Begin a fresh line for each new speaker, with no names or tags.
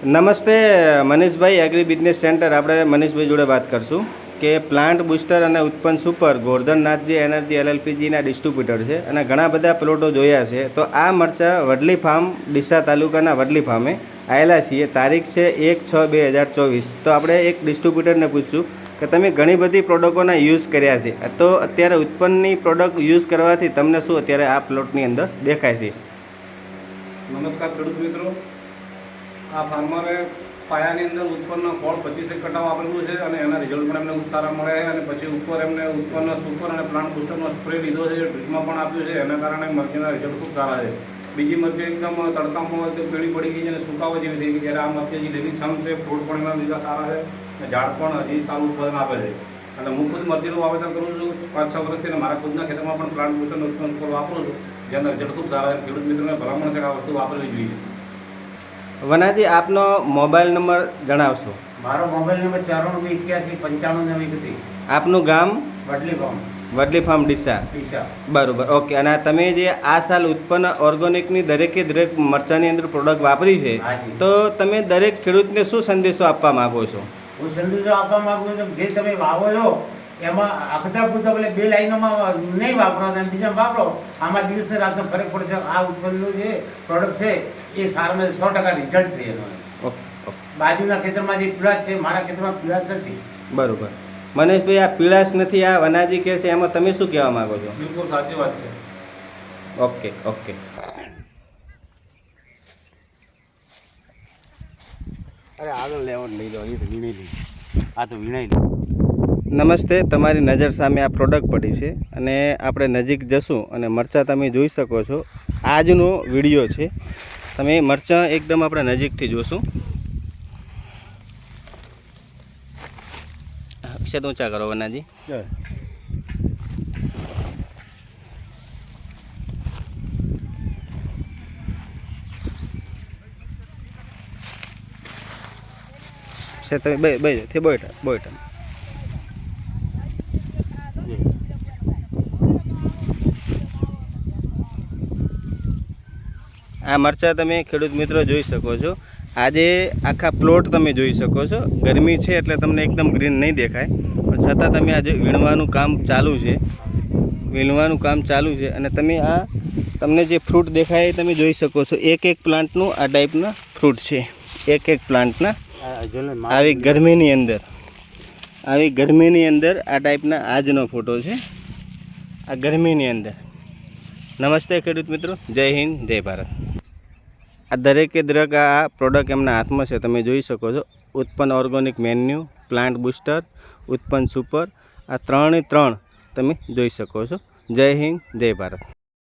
નમસ્તે મનીષભાઈ agri business centre. આપણે મનીષભાઈ જોડે વાત કરશું કે પ્લાન્ટ બુસ્ટર અને ઉત્પન્ન સુપર ગોરધનનાથજી એનર્જી એલએલપીજીના ડિસ્ટ્રીબ્યુટર છે અને ઘણા બધા પ્લોટો જોયા છે. તો આ મરચાં વડલી ફાર્મ ડીસા તાલુકાના વડલી ફાર્મે આવેલા છીએ. તારીખ છે 1/6/2024. તો આપણે એક ડિસ્ટ્રીબ્યુટરને પૂછશું કે તમે ઘણી બધી પ્રોડક્ટોના યુઝ કર્યા છે, તો અત્યારે ઉત્પન્નની પ્રોડક્ટ યુઝ કરવાથી તમને શું અત્યારે આ પ્લોટની અંદર દેખાય છે?
નમસ્કાર ખેડૂત મિત્રો. આ ફાર્મરે પાયાની અંદર ઉત્પન્ન ફળ 25 કટ્ટા વાપરેલું છે અને એના રિઝલ્ટ પણ એમને ખૂબ સારા મળે છે. અને પછી ઉપર એમને ઉત્પન્ન સુપર અને પ્લાન્ટ બુસ્ટરનો સ્પ્રે લીધો છે, ડ્રીપમાં પણ આપ્યું છે. એના કારણે મરચીના રિઝલ્ટ ખૂબ સારા છે. બીજી મરચી એકદમ તડકામાં હોય તો પીળી પડી ગઈ છે અને સુકાવા જેવી થઈ ગઈ. જ્યારે આ મરચી હજી લીલી છમ છે, ફ્રૂટ પણ એના લીધા સારા છે અને ઝાડ પણ હજી સારું ઉત્પાદન આપે છે. અને હું ખુદ મરચીનું વાવેતર કરું છું 5-6 વર્ષથી અને મારા ખુદના ખેતરમાં પણ પ્લાન્ટ બુસ્ટરનો ઉત્પન્ન સુપર વાપરું છું, જેના રિઝલ્ટ ખૂબ સારા છે. ખેડૂત મિત્રોને ભલામણ છે કે આ વસ્તુ વાપરવી જોઈએ.
વનાજી, આપનો મોબાઈલ નંબર જણાવશો?
મારો મોબાઈલ નંબર 9481
આપનું ગામ?
વડલી ફાર્મ.
વડલી ફાર્મ ડીસા. બરાબર, ઓકે. અને તમે જે આ સાલ ઉત્પન્ન ઓર્ગેનિકની દરેકે દરેક મરચાની અંદર પ્રોડક્ટ વાપરી છે, તો તમે દરેક ખેડૂતને શું સંદેશો આપવા માગો છો?
હું સંદેશો આપવા માગું છું જે તમે વાવો છો એમાં અખતરા પૂરતા પેલે 2 લાઈનોમાં નહીં વાપરો અને બીજા વાપરો. આમાં દિવસે રાતનો ફરક પડશે. આ ઉત્પન્નનું જે પ્રોડક્ટ છે એ સારામાં 100% રિઝલ્ટ છે એનો. બાજુના ખેતરમાં જે પીળાશ છે, મારા ખેતરમાં પીળાશ નથી.
બરાબર. મનીષભાઈ, આ પીળાશ નથી, આ વનાજી કહે છે, એમાં તમે શું કહેવા માગો છો?
બિલકુલ સાચી વાત છે.
Okay okay.
અરે આગળ લેવાનું લઈ લો, એ તો વીણાઈ લઈ. આ તો વીણાઈ લો.
નમસ્તે. તમારી નજર સામે આ પ્રોડક્ટ પડી છે અને આપણે નજીક જશું અને મરચાં તમે જોઈ શકો છો. આજનો વિડીયો છે. તમે મરચાં એકદમ આપણે નજીકથી જોશું. અક્ષત ઊંચા કરો વનાજી. તમે બોયટા આ મરચાં તમે ખેડૂત મિત્રો જોઈ શકો છો. આજે આખા પ્લોટ તમે જોઈ શકો છો. ગરમી છે એટલે તમને એકદમ ગ્રીન નહીં દેખાય, પણ છતાં તમે આજે વીણવાનું કામ ચાલુ છે. અને તમે આ તમને જે ફ્રૂટ દેખાય એ તમે જોઈ શકો છો. એક પ્લાન્ટનું આ ટાઈપના ફ્રૂટ છે. એક પ્લાન્ટના આવી ગરમીની અંદર આ ટાઈપના આજનો ફોટો છે. આ ગરમીની અંદર. નમસ્તે ખેડૂત મિત્રો, જય હિન્દ, જય ભારત. આ દરેકે દરેક આ પ્રોડક્ટ એમના હાથમાં છે, તમે જોઈ શકો છો. ઉત્પન્ન ઓર્ગેનિક મેન્યુ, પ્લાન્ટ બુસ્ટર, ઉત્પન્ન સુપર, આ 3 તમે જોઈ શકો છો. જય હિન્દ, જય ભારત.